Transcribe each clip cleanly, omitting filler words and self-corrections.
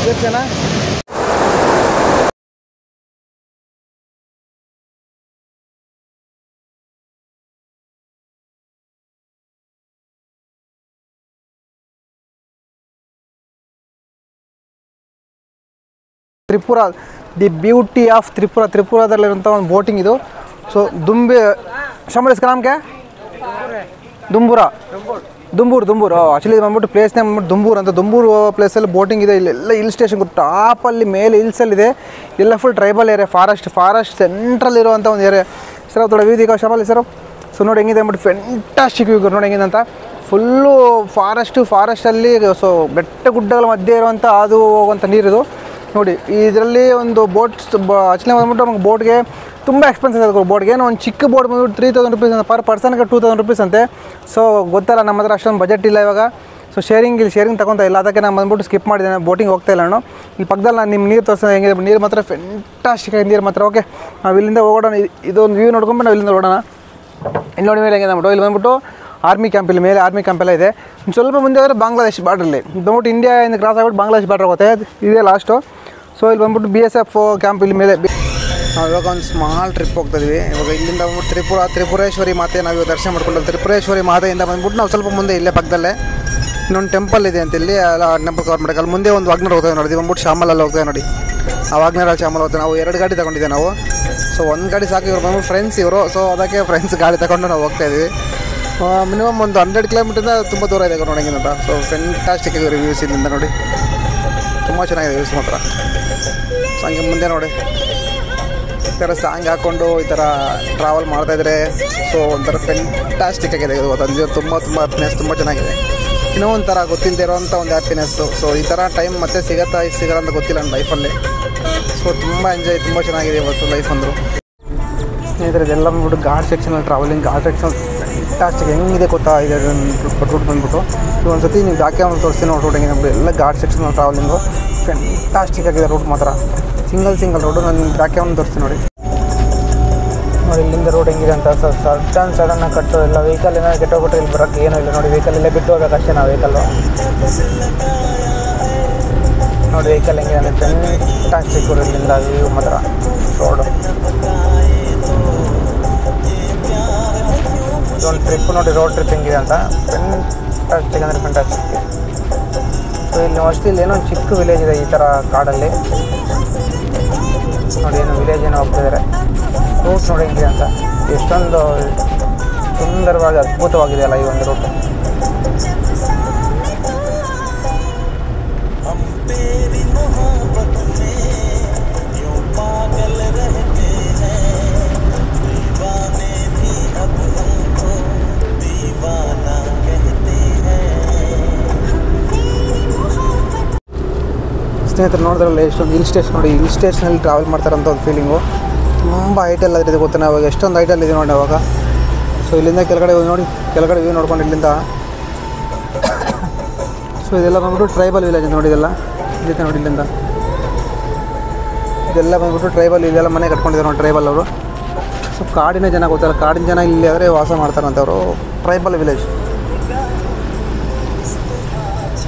ಎಷ್ಟು ಜನ Tripura, the beauty of Tripura. ತ್ರಿಪುರದಲ್ಲಿರುವಂಥ ಒಂದು ಬೋಟಿಂಗ್ ಇದು. ಸೊ ಶಂಬರ್ ಇಸ್ಕ ನಾಮ್ ಕ್ಯಾ? ದುಂಬೂರು ಆ್ಯಕ್ಚುಲಿ ಇದು ಬಂದ್ಬಿಟ್ಟು ಪ್ಲೇಸ್ ನೇಮ್ ಬಂದ್ಬಿಟ್ಟು ದುಂಬೂರು ಅಂತ. ದುಂಬೂರು ಪ್ಲೇಸಲ್ಲಿ ಬೋಟಿಂಗ್ ಇದೆ. ಇಲ್ಲೆಲ್ಲ ಹಿಲ್ ಸ್ಟೇಷನ್ ಟಾಪಲ್ಲಿ ಮೇಲೆ ಹಿಲ್ಸಲ್ಲಿದೆ. ಎಲ್ಲ full tribal area, forest central ಇರುವಂಥ ಒಂದು ಏರಿಯಾ. ಸರ್ ಥೋड़ा ವ್ಯೂ ದಿಖಾओ ಶಮಾಲಿ ಸರ್. ಸೊ ನೋಡಿ ಹೆಂಗಿದೆ ಅಂದ್ಬಿಟ್ಟು ಫೆಂಟಾಸ್ಟಿಕ್ ವ್ಯೂ ನೋಡಿ ಹೆಂಗಿದೆ ಅಂತ. ಫುಲ್ಲು ಫಾರೆಸ್ಟಲ್ಲಿ ಸೊ ಬೆಟ್ಟ ಗುಡ್ಡಗಳ ಮಧ್ಯೆ ಇರುವಂಥ ಅದು ಹೋಗುವಂಥ ನೀರಿದು ನೋಡಿ. ಇದರಲ್ಲಿ ಒಂದು ಆ್ಯಕ್ಚುಲಿ ಬಂದ್ಬಿಟ್ಟು ನಮಗೆ ಬೋಟ್ಗೆ ತುಂಬ ಎಕ್ಸ್ಪೆನ್ಸಿವ್ ಆಗುತ್ತೆ. ಬೋಟ್ಗೆ ಏನೋ ಒಂದು ಚಿಕ್ಕ ಬೋಟ್ ಬಂದ್ಬಿಟ್ಟು 3000 ರುಪೀಸ್ ಅಂತ, ಪರ್ ಪರ್ಸನ್ಗೆ 2000 ರುಪೀಸ್ ಅಂತೆ. ಸೊ ಗೊತ್ತಲ್ಲ ನಮ್ಮ ಹತ್ರ ಅಷ್ಟೊಂದು ಬಜೆಟ್ ಇಲ್ಲ ಇವಾಗ. ಸೊ ಶೇರಿಂಗ್ ತಗೊತಾ ಇಲ್ಲ, ಅದಕ್ಕೆ ನಾನು ಬಂದ್ಬಿಟ್ಟು ಸ್ಕಿಪ್ ಮಾಡಿದ್ದೇನೆ, ಬೋಟಿಂಗ್ ಹೋಗ್ತಾ ಇಲ್ಲ ನಾನು. ಇಲ್ಲಿ ಪಕ್ಕದಲ್ಲಿ ನಾನು ನಿಮ್ಮ ನೀರು ತೋರಿಸೋದು ಹೆಂಗಿದೆ. ನೀರು ಮಾತ್ರ ಫೆಂಟಾಸ್ಟಿಕ್ ಆಗಿ ನೀರು ಮಾತ್ರ. ಓಕೆ, ನಾವು ಇಲ್ಲಿಂದ ಹೋಗೋಣ. ಇದೊಂದು ವ್ಯೂ ನೋಡ್ಕೊಂಡು ನಾವು ಇಲ್ಲಿಂದ ನೋಡೋಣ. ಇಲ್ಲಿ ನೋಡಿ ಮೇಲೆ ಹೆಂಗಿದೆ ಅಂದ್ಬಿಟ್ಟು ಇಲ್ಲಿ ಬಂದ್ಬಿಟ್ಟು ಆರ್ಮಿ ಕ್ಯಾಂಪ್, ಇಲ್ಲಿ ಮೇಲೆ ಆರ್ಮಿ ಕ್ಯಾಂಪೆಲ್ಲ ಇದೆ. ಸ್ವಲ್ಪ ಮುಂದೆ ಹೋದರೆ ಬಾಂಗ್ಲಾದೇಶ್ ಬಾರ್ಡ್ರಲ್ಲಿ ಬಂದ್ಬಿಟ್ಟು ಇಂಡಿಯಾದಿಂದ ಕ್ರಾಸ್ ಆಗಿಬಿಟ್ಟು ಬಾಂಗ್ಲಾದೇಶ್ ಬಾರ್ಡ್ರ್ ಹೋಗುತ್ತೆ, ಇದೇ ಲಾಸ್ಟು. ಸೊ ಇಲ್ಲಿ ಬಂದ್ಬಿಟ್ಟು BSF ಕ್ಯಾಂಪ್ ಇಲ್ಲಿ ಮೇಲೆ. ನಾವು ಇವಾಗ ಒಂದು ಸ್ಮಾಲ್ ಟ್ರಿಪ್ ಹೋಗ್ತಾ ಇದ್ವಿ. ಇವಾಗ ಇಲ್ಲಿಂದ ಬಂದ್ಬಿಟ್ಟು ತ್ರಿಪುರೇಶ್ವರಿ ಮಾತೆ ನಾವು ಇವಾಗ ದರ್ಶನ ಮಾಡ್ಕೊಂಡು, ತ್ರಿಪುರೇಶ್ವರಿ ಮಾತೆಯಿಂದ ಬಂದ್ಬಿಟ್ಟು ನಾವು ಸ್ವಲ್ಪ ಮುಂದೆ ಇಲ್ಲೇ ಪಕ್ಕದಲ್ಲೇ ಇನ್ನೊಂದು ಟೆಂಪಲ್ ಇದೆ ಅಂತ. ಇಲ್ಲಿ ಟೆಂಪಲ್ ಕವರ್ ಮಾಡೋಕೆ ಅಲ್ಲಿ ಮುಂದೆ ಒಂದು ವಾಗ್ನರ್ ಹೋಗ್ತೇವೆ ನೋಡಿ. ಬಂದ್ಬಿಟ್ಟು ಶಾಮಲಲ್ಲಿ ಹೋಗ್ತೇವೆ ನೋಡಿ. ಆ ವಾಗ್ನರಲ್ಲಿ ಶಾಮಲ್ ಹೋಗ್ತೇವೆ. ನಾವು 2 ಗಾಡಿ ತಗೊಂಡಿದ್ದೇವೆ ನಾವು. ಸೊ ಒಂದು ಗಾಡಿ ಸಾಕು, ಇವರು ಬಂದ್ಬಿಟ್ಟು ಫ್ರೆಂಡ್ಸ್ ಇವರು. ಸೊ ಅದಕ್ಕೆ ಫ್ರೆಂಡ್ಸ್ ಗಾಡಿ ತಗೊಂಡು ನಾವು ಹೋಗ್ತಾ ಇದ್ವಿ. ಮಿನಿಮಮ್ ಒಂದು 100 ಕಿಲೋಮೀಟ್ರಿಂದ ತುಂಬ ದೂರ ಇದೆ ನೋಡೋಂಗಿಂತ. ಸೊ ಫೆಂಟಾಸ್ಟಿಕ್ ಆಗಿದೆ ವ್ಯೂಸ್ ಇಲ್ಲಿಂದ ನೋಡಿ, ತುಂಬ ಚೆನ್ನಾಗಿದೆ ವ್ಯೂಸ್ ಮಾತ್ರ. ಸೊ ಹಂಗೆ ಮುಂದೆ ನೋಡಿ ಈ ಥರ ಸಾಂಗ್ ಹಾಕ್ಕೊಂಡು ಈ ಥರ ಟ್ರಾವೆಲ್ ಮಾಡ್ತಾಯಿದ್ರೆ ಸೊ ಒಂಥರ ಫೆಂಟಾಸ್ಟಿಕ್ ಆಗಿದೆ ಅದು. ತುಂಬ ಹ್ಯಾಪಿನೆಸ್, ತುಂಬ ಚೆನ್ನಾಗಿದೆ. ಇನ್ನೂ ಒಂಥರ ಗೊತ್ತಿಲ್ಲದೆ ಇರೋವಂಥ ಒಂದು ಹ್ಯಾಪಿನೆಸ್ಸು. ಸೊ ಈ ಥರ ಟೈಮ್ ಮತ್ತೆ ಸಿಗಲ್ಲ ಅಂತ ಗೊತ್ತಿಲ್ಲ ನನ್ನ ಲೈಫಲ್ಲಿ. ಸೊ ತುಂಬ ಎಂಜಾಯ್, ತುಂಬ ಚೆನ್ನಾಗಿದೆ ಇವತ್ತು ಲೈಫ್ ಅಂದರು. ಸ್ನೇಹಿತರೆ ಇದೆಲ್ಲ ಬಂದ್ಬಿಟ್ಟು ಘಾಟ್ ಸೆಕ್ಷನಲ್ಲಿ ಟ್ರಾವೆಲಿಂಗ್. ಘಾಟ್ ಸೆಕ್ಷನ್ ಫೆಂಟಾಸ್ಟಿಕ್ ಹೆಂಗಿದೆ ಗೊತ್ತಾ ಇದೆ ರೂಟ್ ಬಂದ್ಬಿಟ್ಟು. ಒಂದು ಸತಿ ನೀವು ಡಾಕ್ಯುಮೆಂಟ್ ತೋರಿಸ್ತೀನಿ ನೋಡಿ ರೂಟ್ ಹೆಂಗಿದೆ ಅಂದ್ಬಿಟ್ಟು. ಎಲ್ಲ ಘಾಟ್ ಸೆಕ್ಷನಲ್ಲಿ ಟ್ರಾವೆಲಿಂಗು ಫೆಂಟಾಸ್ಟಿಕ್ ಆಗಿದೆ ರೂಟ್ ಮಾತ್ರ. ಸಿಂಗಲ್ ರೋಡು ನಾನು ನಿಮ್ಗೆ ಡಾಕ್ಯುಮೆಂಟ್ ತೋರಿಸ್ತೀನಿ ನೋಡಿ. ಇಲ್ಲಿಂದ ರೋಡ್ ಹೆಂಗಿದೆ ಅಂತ. ಸಡನ್ನಾಗಿ ಕಟ್ಟು ಎಲ್ಲ ವೆಹಿಕಲ್ ಏನಾದ್ರು ಕೆಟ್ಟೋಗ್ಬಿಟ್ರೆ ಇಲ್ಲಿ ಬರೋಕ್ಕೆ ಏನೂ ಇಲ್ಲ ನೋಡಿ. ವೆಹಿಕಲ್ ಇಲ್ಲೇ ಬಿಟ್ಟು ಹೋಗೋಕ್ಕಷ್ಟೇ ನಾವು ವೆಹಿಕಲ್ಲು ನೋಡಿ. ವೆಹಿಕಲ್ ಹೆಂಗಿದೆ ಅಂದರೆ ಫೆಂಟಾಸ್ಟಿಕ್ ಇಲ್ಲಿಂದ ವ್ಯೂ ಮಾತ್ರ ರೋಡು. ಇದೊಂದು ಟ್ರಿಪ್ ನೋಡಿ, ರೋಡ್ ಟ್ರಿಪ್ ಹೆಂಗಿದೆ ಅಂತ. ಫೆಂಟಾಸ್ಟಿಕ್ ಅಂದರೆ ಫೆಂಟಾಸ್ಟಿಕ್. ಸೊ ಇಲ್ಲಿ ಮೋಸ್ಟ್ಲಿ ಇಲ್ಲಿ ಏನೋ ಒಂದು ಚಿಕ್ಕ ವಿಲೇಜ್ ಇದೆ ಈ ಥರ ಕಾಡಲ್ಲಿ ನೋಡಿ. ಏನು ವಿಲೇಜ್ ಏನೋ ಹೋಗ್ತಿದ್ದಾರೆ. ರೂಟ್ ನೋಡಿ ಹೆಂಗಿದೆ ಅಂತ. ಎಷ್ಟೊಂದು ಸುಂದರವಾಗಿ ಅದ್ಭುತವಾಗಿದೆ ಅಲ್ಲ ಈ ಒಂದು ರೂಟ್. ಸ್ನೇಹಿತರು ನೋಡಿದ್ರಲ್ಲ ಎಷ್ಟೊಂದು ಹಿಲ್ ಸ್ಟೇಷನ್ ನೋಡಿ. ಹಿಲ್ ಸ್ಟೇಷನಲ್ಲಿ ಟ್ರಾವೆಲ್ ಮಾಡ್ತಾರಂಥ ಒಂದು ಫೀಲಿಂಗು. ತುಂಬ ಹೈಟೆಲ್ಲ ಇದೆ ಗೊತ್ತಾ. ನಾವು ಎಷ್ಟೊಂದು ಹೈಟಲ್ಲಿ ಇದೆ ನೋಡಿ ಅವಾಗ. ಸೊ ಇಲ್ಲಿಂದ ಕೆಳಗಡೆ ನೋಡಿ, ಕೆಳಗಡೆ ವ್ಯೂ ನೋಡ್ಕೊಂಡು ಇಲ್ಲಿಂದ. ಸೊ ಇದೆಲ್ಲ ಬಂದ್ಬಿಟ್ಟು ಟ್ರೈಬಲ್ ವಿಲೇಜ್ ನೋಡಿ. ಇದೆಲ್ಲ ಇದೆ ನೋಡಿ ಇಲ್ಲಿಂದ. ಇದೆಲ್ಲ ಬಂದ್ಬಿಟ್ಟು ಟ್ರೈಬಲ್, ಇದೆಲ್ಲ ಮನೆ ಕಟ್ಕೊಂಡಿದ್ದಾರೆ ನೋಡಿ ಟ್ರೈಬಲ್ ಅವರು. ಸೊ ಕಾಡಿನ ಜನ ಗೊತ್ತಲ್ಲ, ಕಾಡಿನ ಜನ ಇಲ್ಲಿ ಆದರೆ ವಾಸ ಮಾಡ್ತಾರಂಥವ್ರು. Tribal village.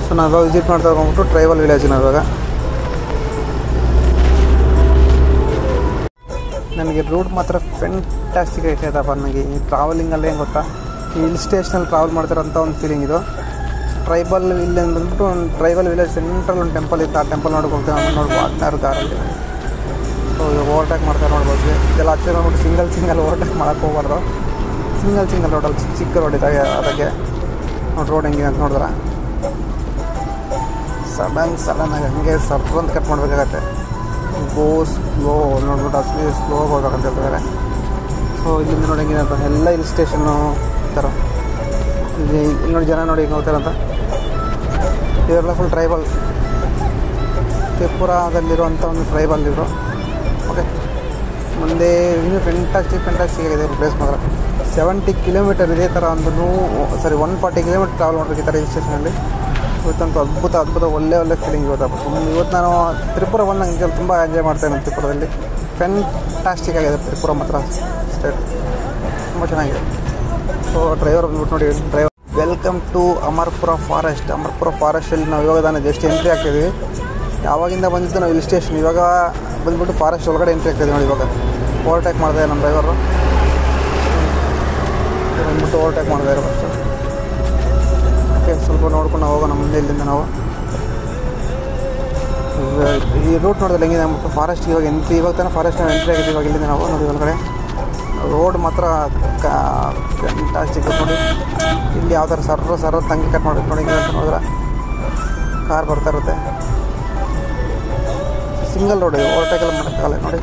ಸೊ ನಾವು ಇವಾಗ ವಿಸಿಟ್ ಮಾಡ್ತಾ ಹೋಗ್ಬಿಟ್ಟು ಟ್ರೈಬಲ್ ವಿಲೇಜ್ ನಾವು ಇವಾಗ. ನನಗೆ ರೂಟ್ ಮಾತ್ರ ಫೆಂಟಾಸ್ಟಿಕ್ ಆಯ್ತಪ್ಪ. ನನಗೆ ಈ ಟ್ರಾವೆಲಿಂಗಲ್ಲಿ ಏನು ಗೊತ್ತಾ, ಈ ಹಿಲ್ ಸ್ಟೇಷನಲ್ಲಿ ಟ್ರಾವೆಲ್ ಮಾಡ್ತಾರಂಥ ಒಂದು ಫೀಲಿಂಗ್ ಇದು. ಟ್ರೈಬಲ್ ವಿಲೇಜ್ ಬಂದ್ಬಿಟ್ಟು ಒಂದು ಟ್ರೈಬಲ್ ವಿಲೇಜ್ ಸೆಂಟ್ರಲ್ ಒಂದು ಟೆಂಪಲ್ ಇತ್ತು. ಆ ಟೆಂಪಲ್ ನೋಡ್ಕೊಂಡು ಹೋಗ್ತೀವಿ ನಾವು ನೋಡಿ ವಾಗ್ನರ್ ಕಾರಲ್ಲಿ. ಸೊ ಇವಾಗ ಓವರ್ಟೇಕ್ ಮಾಡ್ತಾರೆ ನೋಡ್ಬೋದು. ಇದೆಲ್ಲ ಹಚ್ಚಿರ ನೋಡ್ಬಿಟ್ಟು ಸಿಂಗಲ್ ಓವರ್ಟೇಕ್ ಮಾಡೋಕ್ಕೆ ಹೋಗ್ಬಾರ್ದು. ಸಿಂಗಲ್ ರೋಡಲ್ಲಿ ಚಿಕ್ಕ ರೋಡ್ ಇದ್ದಾಗ ಅದಕ್ಕೆ ನೋಡಿ ರೋಡ್ ಹೆಂಗಿದೆ ಅಂತ ನೋಡಿದ್ರೆ ಸಡನ್ನಾಗಿ ಹಂಗೆ ಸರ್ವಂತ ಕಟ್ ಮಾಡಬೇಕಾಗತ್ತೆ. ಸ್ಲೋ ನೋಡ್ಬಿಟ್ಟು ಅಸಲಿ ಸ್ಲೋ ಹೋಗ್ಬೇಕಂತ ಹೇಳ್ತಿದ್ದಾರೆ. ಸೊ ಇಲ್ಲಿಂದ ನೋಡಿ ಹೆಂಗಿದೆ ಅಂತ. ಎಲ್ಲ ಹಿಲ್ ಸ್ಟೇಷನ್ನು ಈ ಥರ ಇಲ್ಲಿ ನೋಡಿ ಜನ ನೋಡಿ ಹಿಂಗೆ ಹೋಗ್ತಾರಂತ. ಇವರೆಲ್ಲ ಫುಲ್ ಟ್ರೈಬಲ್, ತ್ರಿಪುರಾದಲ್ಲಿರುವಂಥ ಒಂದು ಟ್ರೈಬಲ್ ಇವರು. ಓಕೆ, ಮುಂದೆ ಇನ್ನೂ ಫೆಂಟಾಸ್ಟಿಕ್ ಆಗಿದೆ ಪ್ಲೇಸ್ ಮಾತ್ರ. 70 ಕಿಲೋಮೀಟರ್ ಇದೇ ಥರ ಒಂದು 140 ಕಿಲೋಮೀಟರ್ ಟ್ರಾವೆಲ್ ಮಾಡಬೇಕು ಈ ಥರ ಹಿಲ್ ಸ್ಟೇಷನಲ್ಲಿ. ಇವತ್ತಂತೂ ಅದ್ಭುತ ಒಳ್ಳೆ ಫೀಲಿಂಗ್ ಇವತ್ತು ನಾನು ತ್ರಿಪುರ ಬಂದು ನಂಗೆ ತುಂಬ ಎಂಜಾಯ್ ಮಾಡ್ತೇನೆ. ತ್ರಿಪುರದಲ್ಲಿ ಫೆಂಟಾಸ್ಟಿಕ್ ಆಗಿದೆ ತ್ರಿಪುರ ಮಾತ್ರ ಸ್ಟೇಟ್, ತುಂಬ ಚೆನ್ನಾಗಿದೆ. ಸೊ ಡ್ರೈವರ್ ಬಂದ್ಬಿಟ್ಟು ನೋಡಿ, ವೆಲ್ಕಮ್ ಟು ಅಮರ್ಪುರ ಫಾರೆಸ್ಟ್. ಅಮರ್ಪುರ ಫಾರೆಸ್ಟಲ್ಲಿ ನಾವು ಇವಾಗ ಜಸ್ಟ್ ಎಂಟ್ರಿ ಆಗ್ತಿದ್ದೀವಿ. ಯಾವಾಗಿಂದ ಬಂದಿದ್ದು ನಾವು ಹಿಲ್ ಸ್ಟೇಷನ್, ಇವಾಗ ಬಂದ್ಬಿಟ್ಟು ಫಾರೆಸ್ಟ್ ಒಳಗಡೆ ಎಂಟ್ರಿ ಆಗ್ತಾಯಿದೆ ನೋಡಿ. ಇವಾಗ ಓವರ್ಟೇಕ್ ಮಾಡ್ತಾ ನಮ್ಮ ಡ್ರೈವರು ಬಂದ್ಬಿಟ್ಟು ಓವರ್ಟೇಕ್ ಮಾಡ್ತಾ ಇರೋ ಫಸ್ಟು. ಓಕೆ, ಸ್ವಲ್ಪ ನೋಡ್ಕೊಂಡು ನಾವು ಹೋಗೋಣ ಮುಂದೆ ಇಲ್ಲಿಂದ. ನಾವು ಈ ರೂಟ್ ನೋಡಿದ್ರೆ ಹೆಂಗಿದೆ ಅಂದ್ಬಿಟ್ಟು ಫಾರೆಸ್ಟ್ ಇವಾಗ ಎಂಟ್ರಿ, ಇವಾಗ ತಾನೇ ಫಾರೆಸ್ಟ್ ಎಂಟ್ರಿ ಆಗಿದೆ. ಇವಾಗ ಇಲ್ಲಿಂದ ನಾವು ನೋಡಿ ಒಳಗಡೆ ರೋಡ್ ಮಾತ್ರ ಫ್ಯಾಂಟಾಸ್ಟಿಕ್ ನೋಡಿ. ಇಲ್ಲಿ ಯಾವ ಥರ ಸರ ತಂಗಿ ಕಟ್ ಮಾಡಿ ನೋಡಿ ಅಂತ ನೋಡಿದ್ರೆ ಕಾರ್ ಬರ್ತಾ ಇರುತ್ತೆ. ಸಿಂಗಲ್ ರೋಡ್, ಓವರ್ಟೇಕೆಲ್ಲ ಮಾಡೋಕ್ಕಾಗಲ್ಲ ನೋಡಿ.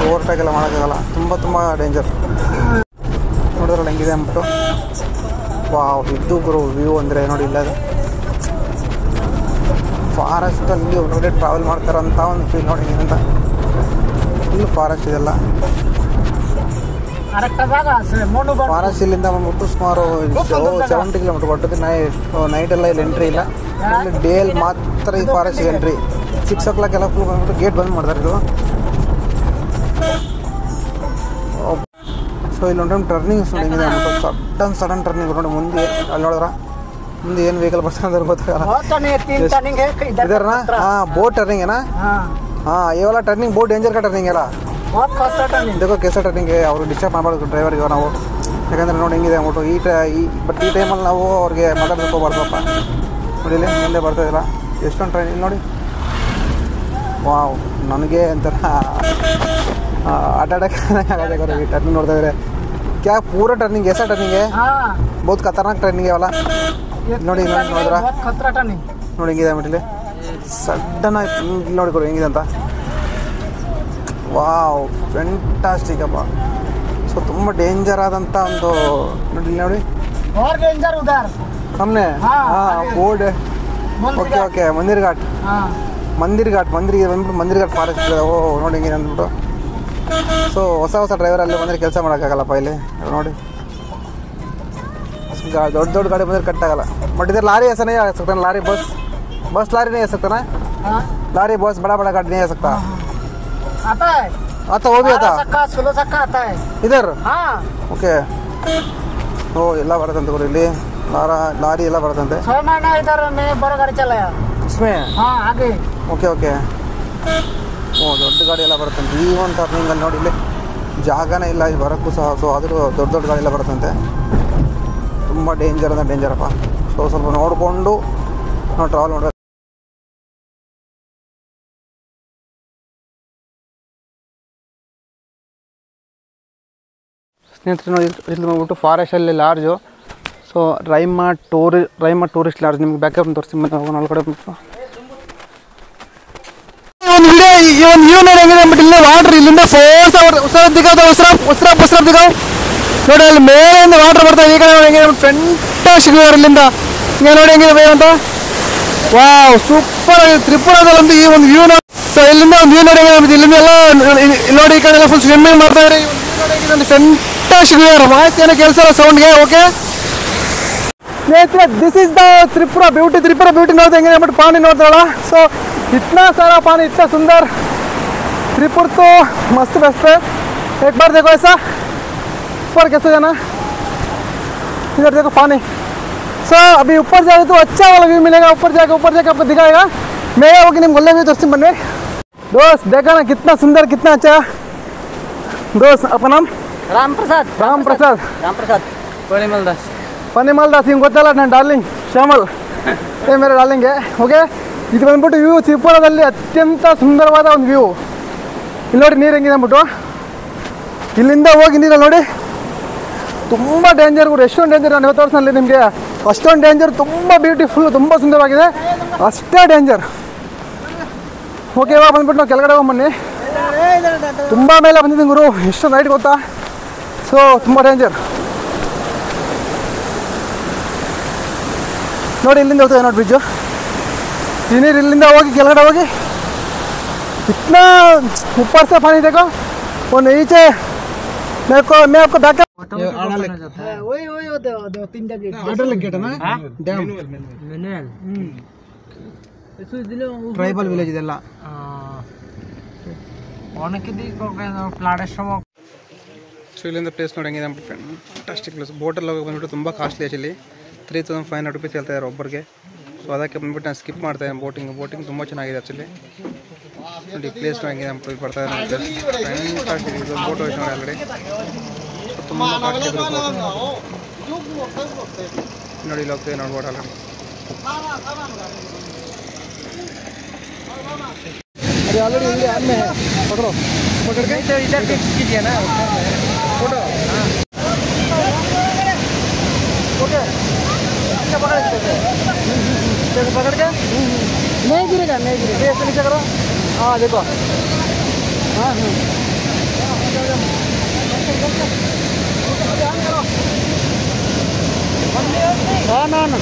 ಓವರ್ಟೇಕೆಲ್ಲ ಮಾಡೋಕ್ಕಾಗಲ್ಲ, ತುಂಬ ಡೇಂಜರ್. ನೋಡಿದ್ರಲ್ಲ ಹೆಂಗಿದೆ ಅಂದ್ಬಿಟ್ಟು. ವಾವ್, ಇದು ಗುರು ವ್ಯೂ ಅಂದರೆ ನೋಡಿ. ಇಲ್ಲ ಅದು ಫಾರೆಸ್ಟಲ್ಲಿ ಒಳಗಡೆ ಟ್ರಾವೆಲ್ ಮಾಡ್ತಾರಂತ ಒಂದು ಫೀಲ್ ನೋಡಿ ಅಂತ. ಫುಲ್ ಫಾರೆಸ್ಟ್ ಇದೆಲ್ಲ. ಫಾರೆಸ್ಟ್ ಇಲ್ಲಿಂದ ಬಂದ್ಬಿಟ್ಟು ಸುಮಾರು 70 ಕಿಲೋಮೀಟರ್ ಬರ್ತದೆ. ನೈಟೆಲ್ಲ ಇಲ್ಲಿ ಎಂಟ್ರಿ ಇಲ್ಲ, ಇಲ್ಲಿ ಡೇಲಿ ಮಾತ್ರ ಈ ಫಾರೆಸ್ಟಿಗೆ ಎಂಟ್ರಿ. 6 o'clock ಎಲ್ಲ ಫುಲ್ ಬಂದ್ಬಿಟ್ಟು ಗೇಟ್ ಬಂದ್ ಮಾಡ್ತಾರೆ ಇದು. ಸೊ ಇಲ್ಲಿ ಒಂದು ಟೈಮ್ ಟರ್ನಿಂಗ್ಸ್ ನೋಡಿ ಹೆಂಗಿದೆ ಅಂದ್ಬಿಟ್ಟು. ಸಡನ್ ಟರ್ನಿಂಗ್ ನೋಡಿ. ಮುಂದೆ ಅಲ್ಲಿ ನೋಡಿದ್ರ ಮುಂದೆ ಏನು ವೆಹಿಕಲ್ ಬರ್ತಾರೆ ಅಂದ್ರೆ ಗೊತ್ತಾಗಲ್ಲ. ಇದರ ಬೋಟ್ ಟರ್ನಿಂಗ್ ಏನಾ? हाँ ये वाला टर्निंग बहुत डेंजर का टर्निंग है देखो कैसा टर्निंग है और डिस्टर्ब ಮಾಡಬಾರದು ಡ್ರೈವರ್ಗೆ ನಾವು ಯಾಕಂದ್ರೆ ನೋಡಿ ಹೆಂಗಿದೆ ಅಂದ್ಬಿಟ್ಟು ಬಟ್ ಈ ಟೈಮಲ್ಲಿ ನಾವು ಅವ್ರಿಗೆ ಮಾತಾಡಬೇಕು ಹೋಗ್ಬಾರ್ದಪ್ಪ ನೋಡಿ ಇಲ್ಲಿ ಮುಂದೆ ಬರ್ತಾಯಿಲ್ಲ ಎಷ್ಟೊಂದು ಟ್ರೈನ್ ಇಲ್ಲಿ ನೋಡಿ ವಾವ್ ನನಗೆ ಒಂಥರ आटाडे करो ये टर्निंग नोड़ता है क्या पूरा टर्निंग ऐसा टर्निंग है बहुत खतरनाक टर्निंग है वाला ನೋಡಿ ನೋಡಿದ್ರಾ ಖತರಾ ಟರ್ನಿಂಗ್ ನೋಡಿ ಹೆಂಗಿದೆ ಅಂಬಿಟ್ಲಿ ಸಡನ್ ಆಗಿ ನೋಡಿ ಕೊಡು ಹೆಂಗಿದೆ ಅಂತ ವಾವ್ ಫ್ಯಾಂಟಾಸ್ಟಿಕ್ ಅಪ್ಪ ಸೊ ತುಂಬ ಡೇಂಜರ್ ಆದಂಥ ಒಂದು ನೋಡಿ और डेंजर उधर हमने बोर्ड ओके ओके मंदिर घाट मंदिर घाट ಬಂದ್ಬಿಟ್ಟು ಮಂದಿರ್ ಘಾಟ್ ಫಾರೆಸ್ಟ್ ಓ ನೋಡಿ ಹೆಂಗಿದೆ ಅಂದ್ಬಿಟ್ಟು ಸೊ ಹೊಸ ಡ್ರೈವರ್ ಅಲ್ಲಿ ಬಂದರೆ ಕೆಲಸ ಮಾಡೋಕ್ಕಾಗಲ್ಲಪ್ಪ ಇಲ್ಲಿ ನೋಡಿ दौड़ गाड़ी बंदर कट आगला बट इधर लारी ऐसा नहीं आ सकता लारी बस लारी नहीं आ सकता ना लारी बस बड़ा गाड़ी नहीं आ सकता आता वो भी आता 16 चक्का आता है इधर हाँ ओके ओ ಎಲ್ಲ ಬರುತ್ತಂತೆ ಗುರು ಇಲ್ಲಿ ಲಾರಿ ಎಲ್ಲ ಬರುತ್ತಂತೆ 6 महीना इधर मैं बड़ा गाड़ी चलाया इसमें हाँ आगे ओके ओके ಓ ದೊಡ್ಡ ಗಾಡಿ ಎಲ್ಲ ಬರುತ್ತಂತೆ ಈ ಒಂದು ಟರ್ನಿಂಗಲ್ಲಿ ನೋಡಿ ಇಲ್ಲಿ ಜಾಗನೇ ಇಲ್ಲ ಇಲ್ಲಿ ಬರೋಕ್ಕೂ ಸಹ ಸೊ ಆದರೂ ದೊಡ್ಡ ಗಾಡಿ ಎಲ್ಲ ಬರುತ್ತಂತೆ ತುಂಬ ಡೇಂಜರ್ ಅಂದರೆ ಡೇಂಜರಪ್ಪ ಸೊ ಸ್ವಲ್ಪ ನೋಡಿಕೊಂಡು ನಾವು ಟ್ರಾವೆಲ್ ಮಾಡಬೇಕು ಸ್ನೇಹಿತರೆ ನೋಡಿ ಇಲ್ಲಿ ಬಂದ್ಬಿಟ್ಟು ಫಾರೆಸ್ಟಲ್ಲಿ ಲಾರ್ಜು ಸೊ ರೈಮಾ ಟೂರಿಸ್ಟ್ ಲಾರ್ಜ್ ನಿಮ್ಗೆ ಬ್ಯಾಕಪ್ ತೋರಿಸಿ ಮತ್ತೆ ಹೋಗೋಣ ಒಳಗಡೆ ಬಿಟ್ಟು ಒಂದು ವಿಡಿಯೋ ಈ ಒಂದು ವ್ಯೂ ನೋಡಿ ಹೆಂಗಿದೆ ಅಂದ್ಬಿಟ್ಟು ಇಲ್ಲೇ ವಾಟ್ರ್ ಇಲ್ಲಿಂದ ಫೋರ್ಸ್ ಉಸಿರಾಪ್ ದಿಗಾವ್ ನೋಡಿ ಅಲ್ಲಿ ಮೇಲಿಂದ ವಾಟರ್ ಬರ್ತಾ ಈ ಕಡೆ ನೋಡಿ ಹೆಂಗಿದೆ ಫ್ಯಾಂಟಾಸ್ಟಿಕ್ ವ್ಯೂ ಇಲ್ಲಿಂದ ಹಿಂಗೆ ನೋಡಿ ಹೆಂಗಿದೆ ವ್ಯೂ ಅಂತ ವಾವ್ ಸೂಪರ್ ಆಗಿದೆ ತ್ರಿಪುರಾದಲ್ಲಂತೂ ಈ ಒಂದು ವ್ಯೂ ನೋಡಿ ಸೊ ಇಲ್ಲಿಂದ ಒಂದು ವ್ಯೂ ನೋಡಿ ಹೆಂಗಿದೆ ಇಲ್ಲಿಂದ ಎಲ್ಲ ನೋಡಿ ಈ ಕಡೆ ಎಲ್ಲ ಫುಲ್ ಸ್ವಿಮ್ಮಿಂಗ್ ಮಾಡ್ತಾ ಇದ್ದಾರೆ ಈ ಒಂದು ವ್ಯೂ ನೋಡಿ ಫ್ಯಾಂಟಾಸ್ಟಿಕ್ ವ್ಯೂ ಮಾಹಿತಿ ಏನೋ ಕೆಲಸ ಇಲ್ಲ ಸೌಂಡ್ಗೆ ಓಕೆ ಸ್ನೇಹಿತರೆ this is the Tripura beauty ನೋಡ್ತಾ ಹೆಂಗಿದೆ ಅಂದ್ಬಿಟ್ಟು ಪಾನಿ ನೋಡ್ತಾಳ ಸೊ इतना सारा पानी इतना सुंदर त्रिपुर तो मस्त बेस्ट है एक बार देखो ऐसा ऊपर कैसे जाना इधर देखो पानी सो अभी ऊपर जाए तो अच्छा वाला व्यू मिलेगा ऊपर जाके आपको दिखाएगा मेरा होगी निम्गे ಒಳ್ಳೆ व्यू दोस्ती बने दोस्त देखा ना कितना सुंदर कितना अच्छा दोस्त अपना नाम राम प्रसाद पनिमल दास हिंगे ಗೊತ್ತಲ್ಲ ನನ್ನ ಡಾರ್ಲಿಂಗ್ ಶ್ಯಾಮಲ್ ये मेरा डार्लिंग है ओके ಇದು ಬಂದ್ಬಿಟ್ಟು ವ್ಯೂ ತ್ರಿಪುರಾದಲ್ಲಿ ಅತ್ಯಂತ ಸುಂದರವಾದ ಒಂದು ವ್ಯೂ ಇಲ್ಲಿ ನೋಡಿ ನೀರು ಹೆಂಗಿದೆ ಅಂದ್ಬಿಟ್ಟು ಇಲ್ಲಿಂದ ಹೋಗಿ ನೀರಲ್ಲಿ ನೋಡಿ ತುಂಬ ಡೇಂಜರ್ ಕೂಡ ಎಷ್ಟೊಂದು ಡೇಂಜರ್ ನಾನು ತೋರಿಸ್ನಲ್ಲಿ ನಿಮಗೆ ಅಷ್ಟೊಂದು ಡೇಂಜರ್ ತುಂಬ ಬ್ಯೂಟಿಫುಲ್ ತುಂಬ ಸುಂದರವಾಗಿದೆ ಅಷ್ಟೇ ಡೇಂಜರ್ ಓಕೆ ಇವಾಗ ಬಂದ್ಬಿಟ್ಟು ನಾವು ಕೆಳಗಡೆ ಹೋಗ್ಬನ್ನಿ ತುಂಬ ಮೇಲೆ ಬಂದಿದ್ದೀನಿ ಗುರು ಎಷ್ಟೊಂದು ಹೈಟ್ ಗೊತ್ತಾ ಸೊ ತುಂಬ ಡೇಂಜರ್ ನೋಡಿ ಇಲ್ಲಿಂದ ಹೋಗ್ತದೆ ನೋಡಿ ಬ್ರಿಡ್ಜು ಈ ನೀರು ಇಲ್ಲಿಂದ ಹೋಗಿ ಕೆಳಗಡೆ ಹೋಗಿ इतना ऊपर से पानी देखो वो नीचे मैं आपको बैकअप वही दो तीन गेट है ना डैम ट्राइबल विलेज ಇದೆಲ್ಲ ಒಣಕಿದಿ ಪ್ಲಾಡಶ್ರಮ ಸೊ ಇಲ್ಲಿಂದ ಪ್ಲೇಸ್ ನೋಡಿ ಹೆಂಗಿದೆ ಫ್ಯಾಂಟಾಸ್ಟಿಕ್ ಪ್ಲೇಸ್ ಬೋಟಲ್ಲಿ ಹೋಗಿ ಬಂದ್ಬಿಟ್ಟು ತುಂಬ ಕಾಸ್ಟ್ಲಿ ಆ್ಯಕ್ಚುಲಿ 3500 ರೂಪೀಸ್ ಹೇಳ್ತಾ ಇದ್ದಾರೆ ಒಬ್ಬರಿಗೆ ಸೊ ಅದಕ್ಕೆ ಬಂದ್ಬಿಟ್ಟು ನಾನು ಸ್ಕಿಪ್ ಮಾಡ್ತಾಯಿದ್ದೀನಿ ಬೋಟಿಂಗ್ ತುಂಬ ಚೆನ್ನಾಗಿದೆ ಆ್ಯಕ್ಚುಲಿ ನೋಡಿ ಪ್ಲೇಸ್ ಹೆಂಗಿದೆ ಅಂತ ಬರ್ತಾ ಇದೆ ಇದು ಬೋಟ್ ಹೋಯ್ತು ನೋಡಿ ಆಲ್ರೆಡಿ ತುಂಬ ನೋಡಿ ಇಲ್ಲಿ ಹೋಗ್ತೀವಿ ನೋಡ್ಬೋದು ಆಲ್ರೆಡಿ अरे ऑलरेडी इंडिया में है पकड़ो पकड़ के तो इधर फिक्स कीजिए ना फोटो हाँ ओके इसका पकड़ के पकड़ के नहीं गिरेगा ऐसे नीचे करो हाँ देखो हाँ हाँ ना ना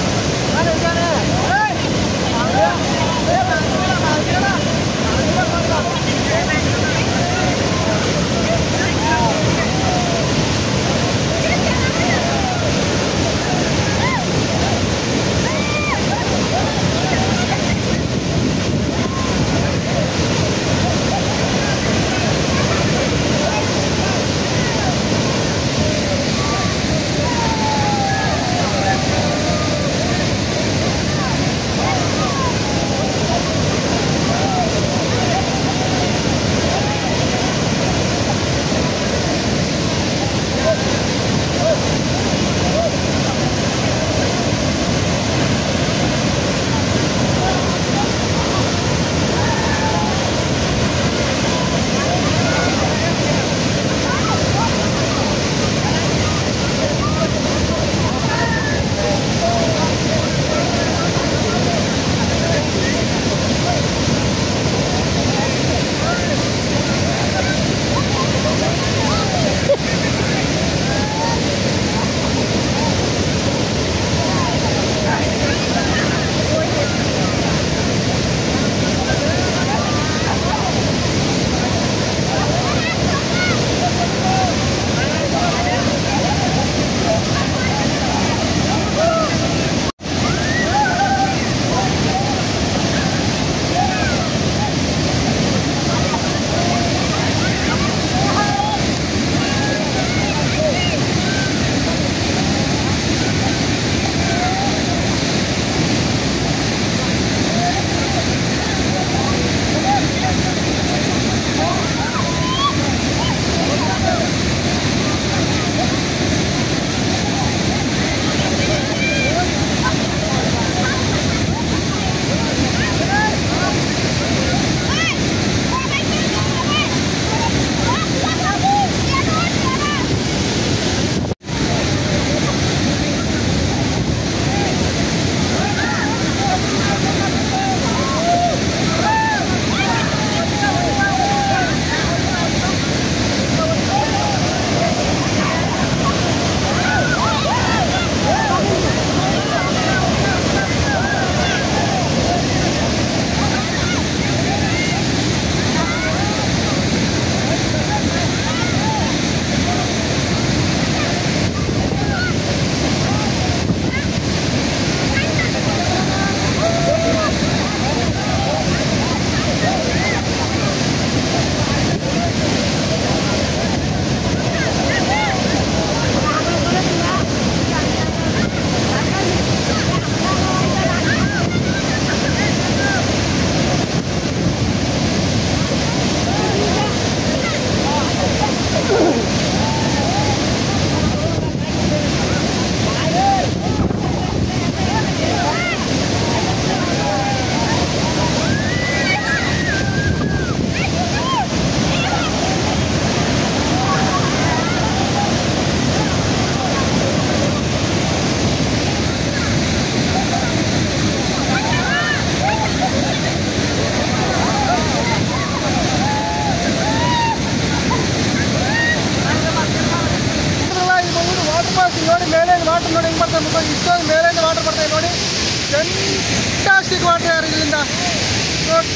ಫೆಂಟಾಸ್ಟಿಕ್ ವಾಟರ್ ಯಾರು ಇಲ್ಲಿಂದ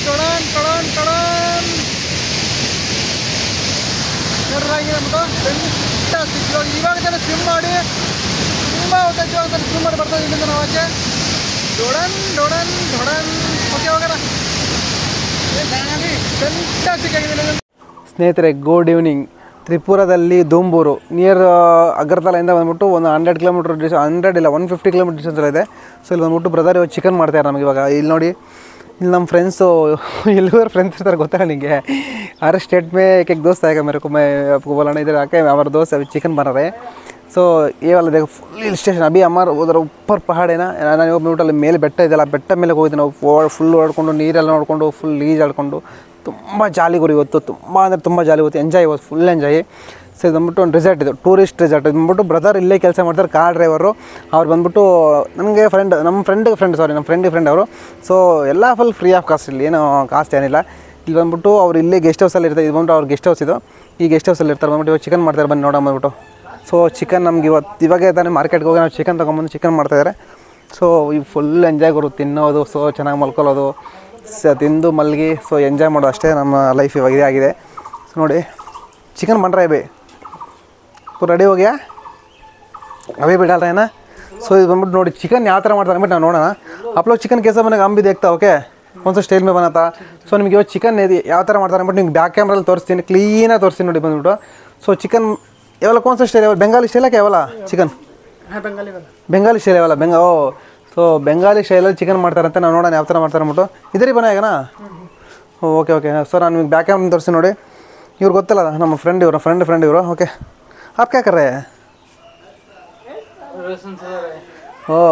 ಟೊಡಾನ್ ಟೊಡಾನ್ ಟೊಡಾನ್ ನೋಡ್ರಾಗಿ ನಮ್ಮದು ಫೆಂಟಾಸ್ಟಿಕ್. ಇವಾಗ ತಾನೇ ಸ್ವಿಮ್ ಮಾಡಿ ತುಂಬ ಹೊತ್ತಾಗಿ ಇವಾಗ ತಾನೇ ಸ್ವಿಮ್ ಮಾಡಿ ಬರ್ತದೆ ಇಲ್ಲಿಂದ ನಾವು ಆಚೆ. ಡೊಡನ್ ಡೊಡನ್ ಡೊಡನ್ ಓಕೆ ಹೋಗೋಣ. ಫೆಂಟಾಸ್ಟಿಕ್ ಆಗಿದೆ ಸ್ನೇಹಿತರೆ. Good evening. ತ್ರಿಪುರದಲ್ಲಿ ದುಂಬೂರು ನಿಯರ್ ಅಗರ್ತಲಾಯಿಂದ ಬಂದ್ಬಿಟ್ಟು ಒಂದು 100 ಕಿಲೋಮೀಟ್ರ್ 100 ಇಲ್ಲ 150 ಕಿಲೋಮೀಟ್ರ್ ಡಿಸ್ಟೆನ್ಸ್ ಇದೆ. ಸೊ ಇಲ್ಲಿ ಬಂದ್ಬಿಟ್ಟು ಬ್ರದರ್ ಇವಾಗ ಚಿಕನ್ ಮಾಡ್ತಾರೆ ನಮಗೆ ಇವಾಗ. ಇಲ್ಲಿ ನೋಡಿ, ಇಲ್ಲಿ ನಮ್ಮ ಫ್ರೆಂಡ್ಸು ಎಲ್ಲಿಗೋರು ಫ್ರೆಂಡ್ಸ್ ಇರ್ತಾರೆ ಗೊತ್ತಾ ನಿಮಗೆ. हर स्टेट में एक एक दोस्त आएगा मेरे को, मैं आपको बोलाना इधर आके हमारे दोस्त अभी चिकन बना रहे हैं. ಸೊ ಈ ವಾಲ देखो ಫುಲ್ ಹಿಲ್ ಸ್ಟೇಷನ್ ಅಭಿ ಅಮ್ಮಾರು ಹೋದ್ರೆ ಉಪ್ಪರ್ ಪಹಾಡೇನ. ನಾನು ಹೋಗ್ಬಿಟ್ಟು ಅಲ್ಲಿ ಮೇಲೆ ಬೆಟ್ಟ ಇದೆಯಲ್ಲ, ಬೆಟ್ಟ ಮೇಲೆ ಹೋಗಿದ್ದೆ ನಾವು. ಫುಲ್ ಓಡ್ಕೊಂಡು ನೀರೆಲ್ಲ ನೋಡಿಕೊಂಡು ಫುಲ್ ಈಜಾಡ್ಕೊಂಡು ತುಂಬ ಜಾಲಿ ಗುರಿ ಇವತ್ತು. ತುಂಬ ಅಂದರೆ ತುಂಬ ಜಾಲಿ ಇವತ್ತು, ಎಂಜಾಯ್ ಇವತ್ತು ಫುಲ್ ಎಂಜಾಯ್. ಸೊ ಇದು ಬಂದ್ಬಿಟ್ಟು ಒಂದು ರಿಸಾರ್ಟ್, ಇದು ಟೂರಿಸ್ಟ್ ರಿಸಾರ್ಟ್. ಇದು ಬಂದ್ಬಿಟ್ಟು ಬ್ರದರ್ ಇಲ್ಲೇ ಕೆಲಸ ಮಾಡ್ತಾರೆ, ಕಾರ್ ಡ್ರೈವರು. ಅವ್ರು ಬಂದ್ಬಿಟ್ಟು ನನಗೆ ನಮ್ಮ ಫ್ರೆಂಡ್ ಅವರು. ಸೊ ಎಲ್ಲ ಫುಲ್ ಫ್ರೀ ಆಫ್ ಕಾಸ್ಟ್, ಇಲ್ಲಿ ಏನೋ ಕಾಸ್ಟ್ ಏನಿಲ್ಲ. ಇಲ್ಲಿ ಬಂದ್ಬಿಟ್ಟು ಅವ್ರು ಇಲ್ಲೇ ಗೆಸ್ಟ್ ಹೌಸಲ್ಲಿ ಇರ್ತಾರೆ. ಇದು ಬಂದ್ಬಿಟ್ಟು ಅವ್ರ ಗೆಸ್ಟ್ ಹೌಸ್ ಇದು. ಈ ಗೆಸ್ಟ್ ಹೌಸಲ್ಲಿ ಇರ್ತಾರೆ. ಬಂದ್ಬಿಟ್ಟು ಇವಾಗ ಚಿಕನ್ ಮಾಡ್ತಾರೆ, ಬನ್ನಿ ನೋಡೋಣ ಬಂದ್ಬಿಟ್ಟು. ಸೊ ಚಿಕನ್ ನಮ್ಗೆ ಇವಾಗೇ ತಾನೇ ಮಾರ್ಕೆಟ್ಗೆ ಹೋಗಿ ನಾವು ಚಿಕನ್ ತೊಗೊಂಬಂದು ಚಿಕನ್ ಮಾಡ್ತಾಯಿದ್ದಾರೆ. ಸೊ ಈ ಫುಲ್ ಎಂಜಾಯ್ ಬರುತ್ತೆ, ತಿನ್ನೋದು, ಸೊ ಚೆನ್ನಾಗಿ ಮಲ್ಕೊಳ್ಳೋದು, ತಿಂದು ಮಲ್ಗಿ ಸೊ ಎಂಜಾಯ್ ಮಾಡೋದು ಅಷ್ಟೇ ನಮ್ಮ ಲೈಫ್ ಇವಾಗ ಇದೇ ಆಗಿದೆ. ಸೊ ನೋಡಿ ಚಿಕನ್ ಬನ್ रहा है भाई, तो रेडी हो गया अभी भी डाल रहे हैं ना. सो ಇದು ಬಂದ್ಬಿಟ್ಟು ನೋಡಿ ಚಿಕನ್ ಯಾವ ಥರ ಮಾಡ್ತಾರೆ ಅಂದ್ಬಿಟ್ಟು ನಾವು ನೋಡೋಣ. आप लोग चिकन कैसा बनेगा हम भी देखता ओके, कौन सा स्टाइल में बनाता. ಸೊ ನಿಮಗೆ ಇವಾಗ ಚಿಕನ್ ಯಾವ ಥರ ಮಾಡ್ತಾರೆ ಅಂದ್ಬಿಟ್ಟು ನಿಮ್ಗೆ ಬ್ಯಾಕ್ ಕ್ಯಾಮ್ರಲ್ಲಿ ತೋರಿಸ್ತೀನಿ, ಕ್ಲೀನಾಗಿ ತೋರಿಸ್ತೀನಿ ನೋಡಿ ಬಂದ್ಬಿಟ್ಟು. ಸೊ ಚಿಕನ್ ಯಾವಲ್ಲ कौन सा स्टाइल है, ಬೆಂಗಾಲಿ ಸ್ಟೈಲ್ ಯಾವಲ್ಲ ಚಿಕನ್, ಬೆಂಗಾಲಿ ಸ್ಟೈಲ್ ಯಾವಲ್ಲ ಸೊ ಬೆಂಗಾಲಿ ಸ್ಟೈಲಲ್ಲಿ ಚಿಕನ್ ಮಾಡ್ತಾರಂತೆ. ನಾವು ನೋಡೋಣ ಯಾವ ಥರ ಮಾಡ್ತಾರೆ ಅಂದ್ಬಿಟ್ಟು. ಇದರಿ ಬನಾಯಗನಾ ಓಕೆ ಓಕೆ. ಸೊ ನಾನು ನಿಮಗೆ ಬ್ಯಾಕ್ ಕ್ಯಾಮ್ರಲ್ಲಿ ತೋರಿಸ್ತೀನಿ ನೋಡಿ. ಇವ್ರು ಗೊತ್ತಲ್ಲ ನಮ್ಮ ಫ್ರೆಂಡ್ ಇವರು, ಫ್ರೆಂಡ್ ಇವರು. ಓಕೆ आप क्या कर रहे हैं.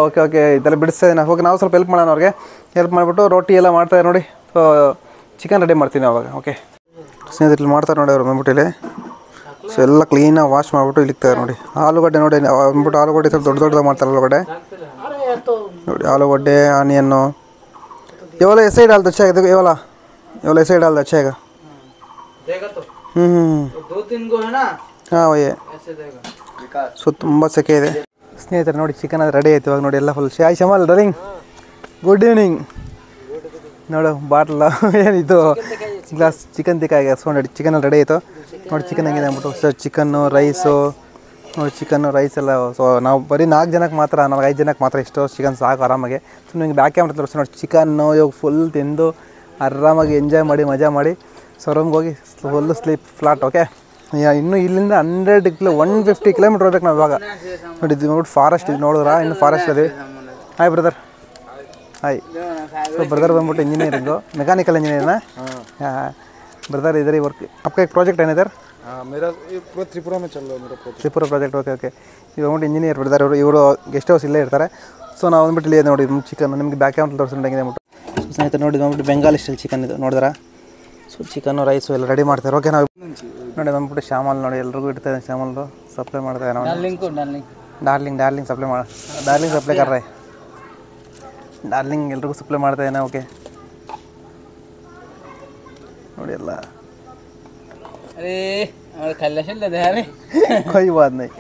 ಓಕೆ ಓಕೆ ಇದೆಲ್ಲ ಬಿಡಿಸ್ತಾ ಇದ್ದೀನಿ. ಓಕೆ ನಾವು ಸ್ವಲ್ಪ ಹೆಲ್ಪ್ ಮಾಡೋಣ ಅವ್ರಿಗೆ. ಹೆಲ್ಪ್ ಮಾಡಿಬಿಟ್ಟು ರೋಟಿ ಎಲ್ಲ ಮಾಡ್ತಾರೆ ನೋಡಿ. ಸೊ ಚಿಕನ್ ರೆಡಿ ಮಾಡ್ತೀನಿ ಅವಾಗ. ಓಕೆ ಸ್ನೇಹಿತರು ಮಾಡ್ತಾರೆ ನೋಡಿ ಅವರು ಬಂದ್ಬಿಟ್ಟು ಇಲ್ಲಿ. ಸೊ ಎಲ್ಲ ಕ್ಲೀನಾಗಿ ವಾಶ್ ಮಾಡಿಬಿಟ್ಟು ಇಲ್ಲಿಕ್ತಾರೆ ನೋಡಿ. ಆಲೂಗಡ್ಡೆ ನೋಡಿ ಬಂದ್ಬಿಟ್ಟು ಆಲೂಗಡ್ಡೆ ಸ್ವಲ್ಪ ದೊಡ್ಡದಾಗಿ ಮಾಡ್ತಾರೆ ಆಲೂಗಡ್ಡೆ ನೋಡಿ. ಆಲೂಗಡ್ಡೆ ಆನಿಯನ್ನು ಇವೆಲ್ಲ ಎಸೆ डाल दो अच्छा है. इवेला ऐसे डाल दो अच्छा है. ಹಾಂ ಒಯ್ಯೆ. ಸೊ ತುಂಬ ಸೆಕೆ ಇದೆ ಸ್ನೇಹಿತರೆ. ನೋಡಿ ಚಿಕನ್ ಅದು ರೆಡಿ ಆಯಿತು ಇವಾಗ ನೋಡಿ. ಎಲ್ಲ ಫುಲ್ ಶಾಯ್ ಶಮಲ್ ಡರಿಂಗ್ ಗುಡ್ ಈವ್ನಿಂಗ್. ನೋಡು ಬಾಟ್ಲ ಏನಿದು ಗ್ಲಾಸ್ ಚಿಕನ್ ತಿಕ್ಕಾಗಿ ಹಸ್ಕೊಂಡು ಚಿಕನ್ ರೆಡಿ ಆಯಿತು ನೋಡಿ. ಚಿಕನ್ ಹೆಂಗಿದೆ ಅಂದ್ಬಿಟ್ಟು. ಸೊ ಚಿಕನ್ನು ರೈಸು ನೋಡಿ, ಚಿಕನ್ನು ರೈಸ್ ಎಲ್ಲ. ಸೊ ನಾವು ಬರೀ 4 ಜನಕ್ಕೆ ಮಾತ್ರ, ನಮಗೆ 5 ಜನಕ್ಕೆ ಮಾತ್ರ ಇಷ್ಟು ಚಿಕನ್ ಸಾಕು ಆರಾಮಾಗಿ. ಸೊ ನಿಮಗೆ ಬ್ಯಾಕ್ ಕ್ಯಾಮ್ರಾ ತೋರಿಸಿ ನೋಡಿ. ಚಿಕನ್ನು ಇವಾಗ ಫುಲ್ ತಿಂದು ಆರಾಮಾಗಿ ಎಂಜಾಯ್ ಮಾಡಿ ಮಜಾ ಮಾಡಿ ಸೊ ರೂಮ್ಗೆ ಹೋಗಿ ಫುಲ್ ಸ್ಲೀಪ್ ಫ್ಲಾಟ್. ಓಕೆ ಇನ್ನೂ ಇಲ್ಲಿಂದ 150 ಕಿಲೋಮೀಟ್ರ್ ಹೋಗ್ಬೇಕು ನಾವು ಇವಾಗ ನೋಡಿ. ಇದು ನೋಡ್ಬಿಟ್ಟು ಫಾರೆಸ್ಟ್ ಇದು ನೋಡಿದ್ರಾ, ಇನ್ನು ಫಾರೆಸ್ಟ್ ಇದೆ. Hi brother. Hi. So brother ಬಂದ್ಬಿಟ್ಟು ಇಂಜಿನಿಯರಿಂಗು, ಮೆಕ್ಯಾನಿಕಲ್ ಇಂಜಿನಿಯರ್ನ. ब्रदर इधर ही वर्क. आपका एक प्रोजेक्ट है ना इधर? मेरा पूरा त्रिपुरा में चल रहा है मेरा project. Tripura project okay okay. ಇವಾಗ ಇಂಜಿನಿಯರ್ ಬ್ರದರ್ ಇವರು ಗೆಸ್ಟ್ ಹೌಸ್ ಇಲ್ಲೇ ಇರ್ತಾರೆ. ಸೊ ನಾವು ಬಂದ್ಬಿಟ್ಟು ಇಲ್ಲಿ ನೋಡಿ ಚಿಕನ್ ನಿಮಗೆ ಬ್ಯಾಕ್ ಕ್ಯಾಮ್ರಾ ತೋರಿಸ್ಕೊಂಡು ಹೆಂಗಿದೆ ಅಂದ್ಬಿಟ್ಟು. ಸೊ ಸ್ನೇಹಿತರೆ ನೋಡಿ ಬಂದ್ಬಿಟ್ಟು ಬೆಂಗಾಲಿ ಸ್ಟೈಲ್ ಚಿಕನ್ ಇದು ನೋಡಿದ್ರಾ. ಸೊ ಚಿಕನ್ನು ರೈಸು ಎಲ್ಲ ರೆಡಿ ಮಾಡ್ತಾರೆ. ಓಕೆ ನಾವು ನೋಡಿ ಬಂದ್ಬಿಟ್ಟು ಶ್ಯಾಮಲ್ ನೋಡಿ ಎಲ್ರಿಗೂ ಇಡ್ತಾಯಿದೆ. ಶ್ಯಾಮಲ್ದು ಸಪ್ಲೈ ಮಾಡ್ತಾರೆ ನಾವು. ಡಾರ್ಲಿಂಗ್ ಸಪ್ಲೈ ಮಾಡ ಡಾರ್ಲಿಂಗ್ ಸಪ್ಲೈ ಕರ್ರೆ ಡಾರ್ಲಿಂಗ್ ಎಲ್ರಿಗೂ ಸಪ್ಲೈ ಮಾಡ್ತಾ ಇದ್ದಾನೆ. ಓಕೆ ನೋಡಿ ಎಲ್ಲ कोई बात नहीं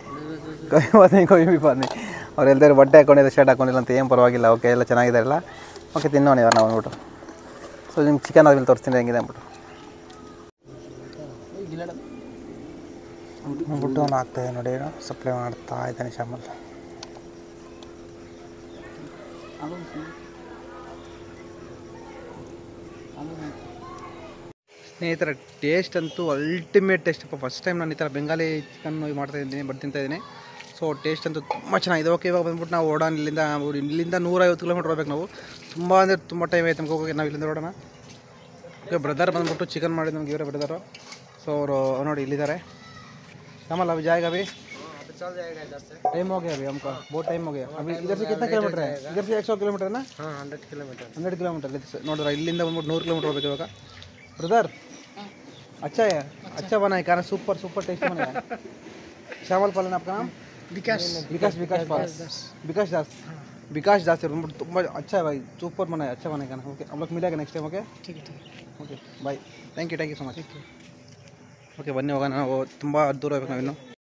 कोई भी बात नहीं. ಅವ್ರು ಹೇಳ್ತಾರೆ ಬಟ್ಟೆ ಹಾಕೊಂಡಿಲ್ಲ ಶರ್ಟ್ ಹಾಕೊಂಡಿಲ್ಲ ಅಂತ ಏನು ಪರವಾಗಿಲ್ಲ. ಓಕೆ ಎಲ್ಲ ಚೆನ್ನಾಗಿದ್ದಾರಲ್ಲ. ಓಕೆ ತಿನ್ನೋಣ ಇವಾಗ ನಾವು ಅಂದ್ಬಿಟ್ಟು. ಸೊ ನಿಮ್ಗೆ ಚಿಕನ್ ಆದ್ಮೇಲೆ ತೋರಿಸ್ತೀನಿ ಹೆಂಗಿದೆ ಅಂದ್ಬಿಟ್ಟು. ಅಂದ್ಬಿಟ್ಟು ಅವನು ಆಗ್ತಾಯಿದೆ ನೋಡಿ, ಏನು ಸಪ್ಲೈ ಮಾಡ್ತಾ ಇದ್ದಾನೆ ಶ್ಯಾಮಲ್. ಸ್ನೇಹಿತರ ಟೇಸ್ಟ್ ಅಂತೂ ಅಲ್ಟಿಮೇಟ್ ಟೇಸ್ಟ್. ಫಸ್ಟ್ ಟೈಮ್ ನಾನು ಈ ಥರ ಬೆಂಗಾಲಿ ಚಿಕನ್ ಮಾಡ್ತಾಯಿದ್ದೀನಿ, ತಿಂತಾಯಿದ್ದೀನಿ. ಸೊ ಟೇಸ್ಟ್ ಅಂತೂ ತುಂಬ ಚೆನ್ನಾಗಿದೆ. ಓಕೆ ಇವಾಗ ಬಂದ್ಬಿಟ್ಟು ನಾವು ಓಡೋಣ ಇಲ್ಲಿಂದ 150 ಕಿಲೋಮೀಟ್ರ್ ಹೋಗ್ಬೇಕು ನಾವು. ತುಂಬ ಅಂದರೆ ತುಂಬ ಟೈಮ್ ಆಯ್ತು ನಮ್ಗೆ ಹೋಗೋಕೆ. ನಾವು ಇಲ್ಲಿಂದ ಓಡೋಣ. ಓಕೆ ಬ್ರದರ್ ಬಂದ್ಬಿಟ್ಟು ಚಿಕನ್ ಮಾಡಿ ನಮ್ಗೆ ಇವರೇ ಬ್ರದರು. ಸೊ ಅವರು ನೋಡಿ ಇಲ್ಲಿದ್ದಾರೆ. श्यामल अभी जाएगा अभी टाइम हो गया अभी हमको बहुत टाइम हो गया. अभी इधर से कितना किलोमीटर है? इधर से 100 किलोमीटर ना. हाँ 100 किलोमीटर ನೋಡಿದ್ರೆ ಇಲ್ಲಿಂದ ಬಂದ್ಬಿಟ್ಟು 100 ಕಿಲೋಮೀಟರ್ ಹೋಗ್ಬೇಕು ಇವಾಗ. ब्रदर अच्छा है, अच्छा बना है खाना, सुपर टेस्ट बना है. श्यामल पालन आपका नाम? विकास दास ತುಂಬ अच्छा है भाई, सुपर बना है, अच्छा बना है खाना. ओके हम लोग मिलेगा नेक्स्ट टाइम. ओके ठीक है okay bye. Thank you so much. Okay ಬನ್ನಿ ಹೋಗೋಣ. ನಾವು ತುಂಬ ದೂರ ಹೋಗ್ಬೇಕು ನಾವಿನ್ನು.